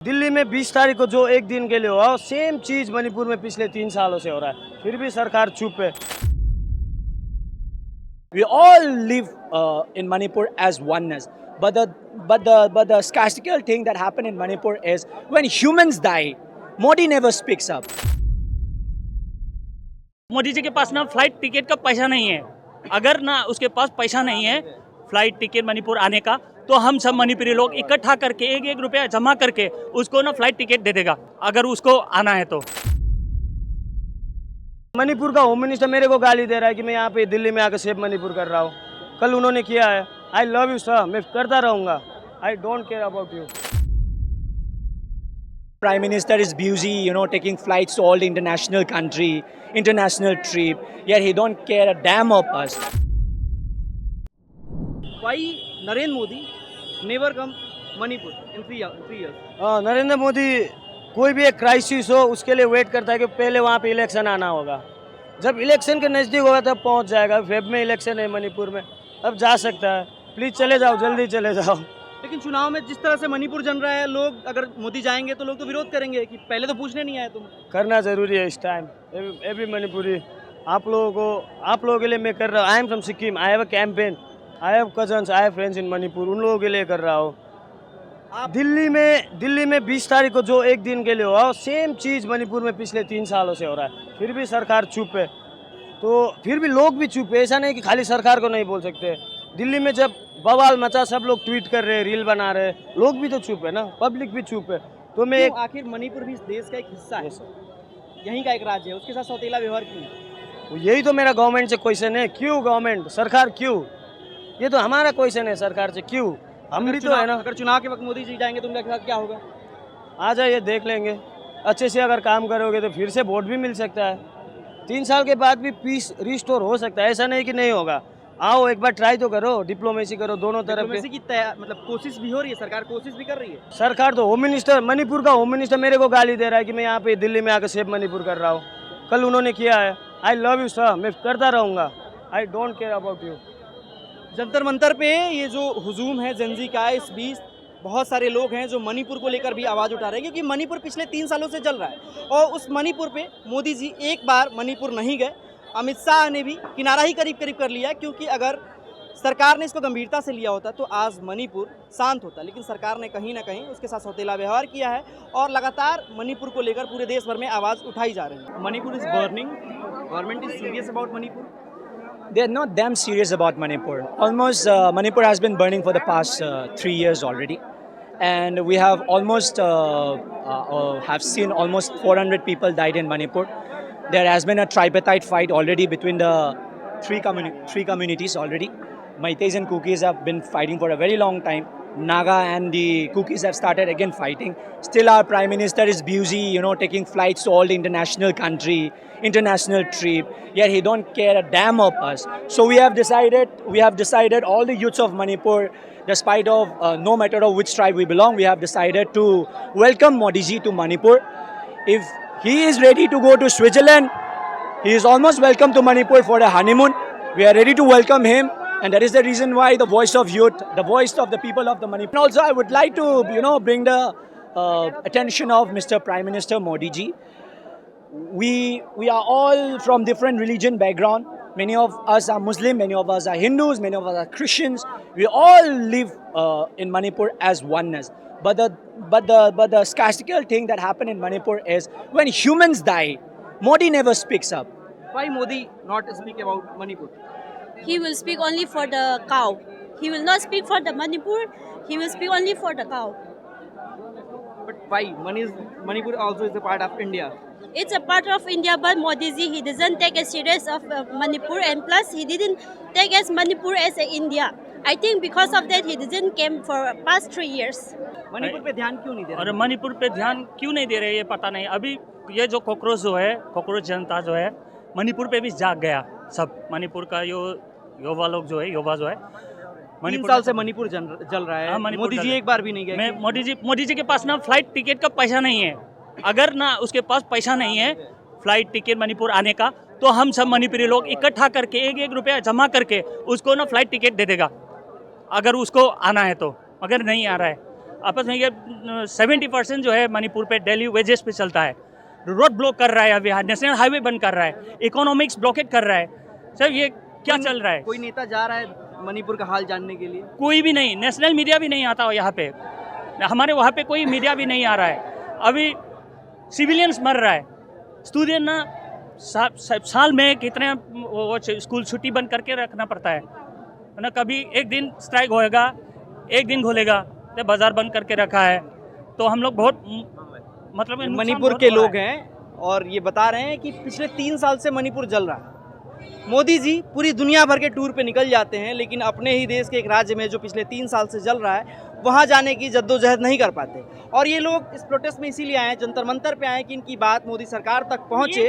दिल्ली में 20 तारीख को जो एक दिन के लिए हुआ सेम चीज मणिपुर में पिछले 3 सालों से हो रहा है, फिर भी सरकार चुप है। We all live in Manipur as oneness, but the scarcity thing that happened in Manipur is when humans die, Modi never speaks up. Modi ji के पास ना फ्लाइट टिकट का पैसा नहीं है। अगर ना उसके पास पैसा नहीं है फ्लाइट टिकट मणिपुर आने का, तो हम सब मणिपुरी लोग इकट्ठा करके एक एक रुपया जमा करके उसको ना फ्लाइट टिकट दे देगा, अगर उसको आना है तो। मणिपुर का होम मिनिस्टर मेरे को गाली दे रहा है कि मैं यहाँ पे दिल्ली में आकर सेव मणिपुर कर रहा हूँ। कल उन्होंने किया है। आई लव यू सर, मैं करता रहूँगा। I don't care about you. Prime Minister is busy, taking flights to all the international trip, yet he don't care a damn of us. Why Narendra Modi never come Manipur in 3 years? Narendra Modi कोई भी एक crisis हो उसके लिए wait करता है कि पहले वहाँ पे इलेक्शन आना होगा। जब इलेक्शन के नज़दीक होगा तब पहुँच जाएगा। फेब में इलेक्शन है मणिपुर में, अब जा सकता है। प्लीज़ चले जाओ, जल्दी चले जाओ। लेकिन चुनाव में जिस तरह से मणिपुर जल रहा है, लोग अगर मोदी जाएंगे तो लोग तो विरोध करेंगे कि पहले तो पूछने नहीं आए तुम। करना ज़रूरी है इस टाइम। एवरी मणिपुरी आप लोगों के लिए मैं कर रहा हूँ। I am from Sikkim, I have a campaign, I have cousins, I have friends इन मणिपुर, उन लोगों के लिए कर रहा हूँ। दिल्ली में 20 तारीख को जो एक दिन के लिए हुआ सेम चीज़ मणिपुर में पिछले 3 सालों से हो रहा है, फिर भी सरकार चुप है। तो फिर भी लोग भी चुप है। ऐसा नहीं कि खाली सरकार को नहीं बोल सकते। दिल्ली में जब बवाल मचा, सब लोग ट्वीट कर रहे हैं, रील बना रहे हैं, लोग भी तो चुप है ना, पब्लिक भी चुप है। तो मैं आखिर मणिपुर भी इस देश का एक हिस्सा है, यहीं का एक राज्य है, उसके साथ सौतेला व्यवहार क्यों? यही तो मेरा गवर्नमेंट से क्वेश्चन है। क्यों गवर्नमेंट, सरकार क्यों? ये तो हमारा क्वेश्चन है सरकार से, क्यों? हम भी तो है ना। अगर चुनाव के वक्त मोदी जी जाएंगे तो उनके साथ क्या होगा? आ जाइए, देख लेंगे। अच्छे से अगर काम करोगे तो फिर से वोट भी मिल सकता है। 3 साल के बाद भी पीस रिस्टोर हो सकता है, ऐसा नहीं कि नहीं होगा। आओ एक बार ट्राई तो करो, डिप्लोमेसी करो दोनों तरफ डिप्लोमेसी की मतलब कोशिश भी हो रही है, सरकार कोशिश भी कर रही है। सरकार तो होम मिनिस्टर, मणिपुर का होम मिनिस्टर मेरे को गाली दे रहा है कि मैं यहाँ पे दिल्ली में आकर सेव मणिपुर कर रहा हूँ। कल उन्होंने किया है। आई लव यू सर, मैं करता रहूँगा। I don't care about you. Jantar Mantar पे ये जो हुजूम है जेनजी का, इस बीच बहुत सारे लोग हैं जो मणिपुर को लेकर भी आवाज़ उठा रहे हैं, क्योंकि मणिपुर पिछले 3 सालों से जल रहा है और उस मणिपुर पे मोदी जी एक बार मणिपुर नहीं गए। अमित शाह ने भी किनारा ही करीब करीब कर लिया, क्योंकि अगर सरकार ने इसको गंभीरता से लिया होता तो आज मणिपुर शांत होता। लेकिन सरकार ने कहीं ना कहीं उसके साथ सौतेला व्यवहार किया है और लगातार मणिपुर को लेकर पूरे देश भर में आवाज़ उठाई जा रही है। Manipur is burning, government is serious about Manipur. They are not damn serious about Manipur. Almost Manipur has been burning for the past 3 years already, and we have almost have seen almost 400 people died in Manipur. There has been a tripartite fight already between the three communities already. Meiteis and Kukis have been fighting for a very long time. Naga and the Kukis have started again fighting. Still our Prime Minister is busy, taking flights to all the international trip, yet he don't care a damn of us. So we have decided all the youths of Manipur, despite of no matter of which tribe we belong, we have decided to welcome Modi ji to Manipur. If he is ready to go to Switzerland, he is almost welcome to Manipur for a honeymoon. We are ready to welcome him. And that is the reason why the voice of youth, the voice of the people of the Manipur. And also I would like to, bring the attention of Mr. Prime Minister Modi ji. We are all from different religion background. Many of us are Muslim, many of us are Hindus, many of us are Christians. We all live in Manipur as oneness. But the scarcity thing that happened in Manipur is when humans die, Modi never speaks up. Why Modi not speak about Manipur? He will speak only for the cow. He will not speak for the Manipur. He will speak only for the cow. But why? Manipur also is a part of India. It's a part of India, but Modi ji, he doesn't take a serious of Manipur, and plus he didn't take as Manipur as a India. I think because of that he didn't came for past 3 years. Manipur पे ध्यान क्यों नहीं दे रहे? और मणिपुर पे ध्यान क्यों नहीं दे रहे ये पता नहीं। अभी ये जो कॉकरोच जनता जो है मणिपुर पे भी जाग गया। सब मणिपुर का युवा जो है 3 साल से मणिपुर जल रहा है। मोदी जी एक बार भी नहीं गए। मोदी जी के पास ना फ्लाइट टिकट का पैसा नहीं है। अगर ना उसके पास पैसा नहीं है फ्लाइट टिकट मणिपुर आने का, तो हम सब मणिपुरी लोग इकट्ठा करके एक एक रुपया जमा करके उसको ना फ्लाइट टिकट दे देगा, अगर उसको आना है तो। अगर नहीं आ रहा है आपस में ये 70% जो है मणिपुर पे डेली वेजेस पे चलता है, रोड ब्लॉक कर रहा है, अभी नेशनल हाईवे बंद कर रहा है, इकोनॉमिक्स ब्लॉकेट कर रहा है। सर ये क्या चल रहा है? कोई नेता जा रहा है मणिपुर का हाल जानने के लिए? कोई भी नहीं, नेशनल मीडिया भी नहीं आता यहाँ पे, हमारे वहाँ पे कोई मीडिया भी नहीं आ रहा है। अभी सिविलियंस मर रहा है, स्टूडेंट ना साल में कितने वो स्कूल छुट्टी बंद करके रखना पड़ता है ना, कभी एक दिन स्ट्राइक होएगा, एक दिन खुलेगा, तो बाजार बंद करके रखा है। तो हम लोग बहुत मतलब मणिपुर के लोग हैं और ये बता रहे हैं कि पिछले 3 साल से मणिपुर जल रहा है। मोदी जी पूरी दुनिया भर के टूर पे निकल जाते हैं, लेकिन अपने ही देश के एक राज्य में जो पिछले 3 साल से जल रहा है वहाँ जाने की जद्दोजहद नहीं कर पाते। और ये लोग इस प्रोटेस्ट में इसीलिए आए हैं, जंतर मंतर पे आए कि इनकी बात मोदी सरकार तक पहुँचे